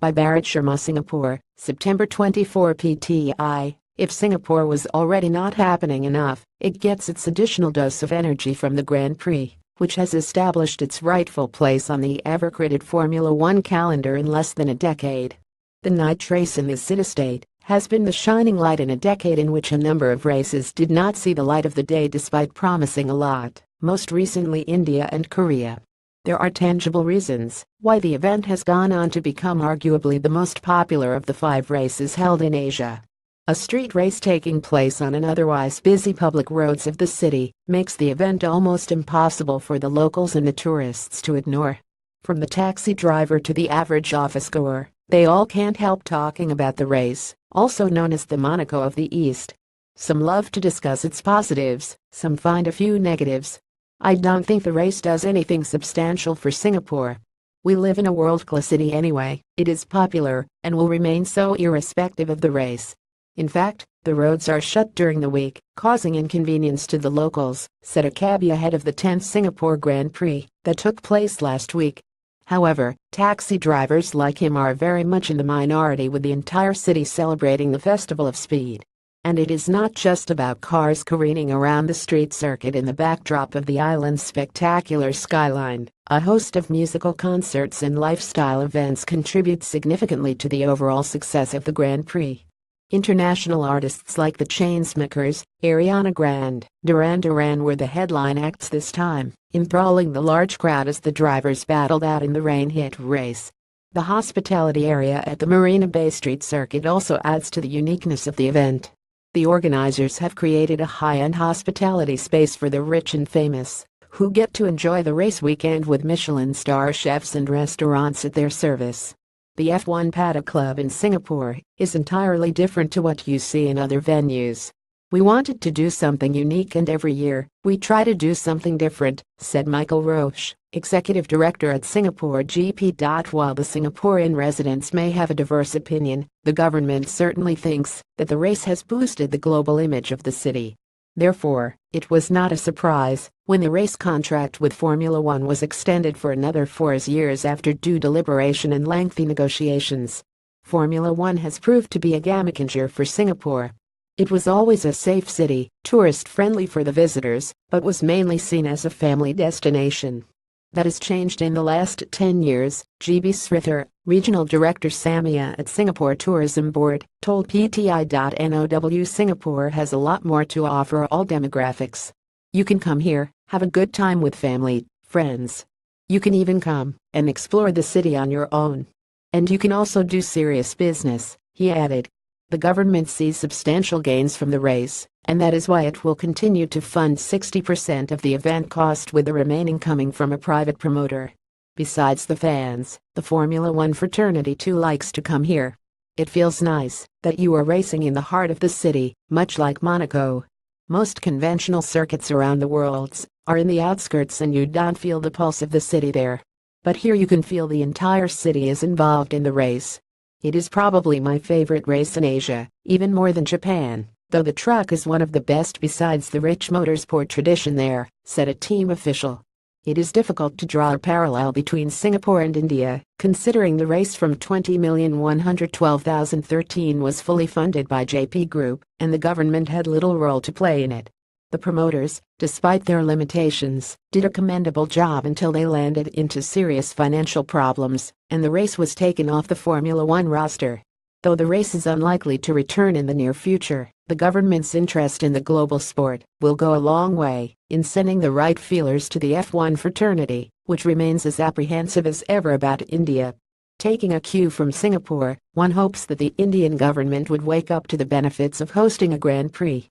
by Bharat SharmaSingapore, September 24. PTI If Singapore was already not happening enough, it gets its additional dose of energy from the Grand Prix, which has established its rightful place on the ever-credited Formula One calendar in less than a decade. The night race in this city-state has been the shining light in a decade in which a number of races did not see the light of the day despite promising a lot, most recently India and Korea. There are tangible reasons why the event has gone on to become arguably the most popular of the 5 races held in Asia. A street race taking place on an otherwise busy public roads of the city makes the event almost impossible for the locals and the tourists to ignore. From the taxi driver to the average office-goer, they all can't help talking about the race, also known as the Monaco of the East. Some love to discuss its positives, some find a few negatives. I don't think the race does anything substantial for Singapore. We live in a world-class city anyway. It is popular and will remain so irrespective of the race. In fact, the roads are shut during the week, causing inconvenience to the locals, said a cabbie ahead of the 10th Singapore Grand Prix that took place last week. However, taxi drivers like him are very much in the minority, with the entire city celebrating the Festival of Speed. And it is not just about cars careening around the street circuit in the backdrop of the island's spectacular skyline. A host of musical concerts and lifestyle events contribute significantly to the overall success of the Grand Prix. International artists like the Chainsmokers, Ariana Grande, Duran Duran were the headline acts this time, enthralling the large crowd as the drivers battled out in the rain-hit race. The hospitality area at the Marina Bay Street Circuit also adds to the uniqueness of the event. The organizers have created a high-end hospitality space for the rich and famous, who get to enjoy the race weekend with Michelin star chefs and restaurants at their service. The F1 Paddock Club in Singapore is entirely different to what you see in other venues. We wanted to do something unique, and every year we try to do something different, said Michael Roche, executive director at Singapore GP. While the Singaporean residents may have a diverse opinion, the government certainly thinks that the race has boosted the global image of the city. Therefore, it was not a surprise when the race contract with Formula One was extended for another 4 years after due deliberation and lengthy negotiations. Formula One has proved to be a game changer for Singapore. It was always a safe city, tourist-friendly for the visitors, but was mainly seen as a family destination. That has changed in the last 10 years, GB Srither, Regional Director Samia at Singapore Tourism Board, told PTI.NOW. Singapore has a lot more to offer all demographics. You can come here, have a good time with family, friends. You can even come and explore the city on your own. And you can also do serious business, he added. The government sees substantial gains from the race, and that is why it will continue to fund 60% of the event cost, with the remaining coming from a private promoter. Besides the fans, the Formula One fraternity too likes to come here. It feels nice that you are racing in the heart of the city, much like Monaco. Most conventional circuits around the world are in the outskirts and you don't feel the pulse of the city there. But here you can feel the entire city is involved in the race. It is probably my favorite race in Asia, even more than Japan, though the track is one of the best besides the rich motorsport tradition there, said a team official. It is difficult to draw a parallel between Singapore and India, considering the race from 20,112,013 was fully funded by JP Group, and the government had little role to play in it. The promoters, despite their limitations, did a commendable job until they landed into serious financial problems, and the race was taken off the Formula One roster. Though the race is unlikely to return in the near future, the government's interest in the global sport will go a long way in sending the right feelers to the F1 fraternity, which remains as apprehensive as ever about India. Taking a cue from Singapore, one hopes that the Indian government would wake up to the benefits of hosting a Grand Prix.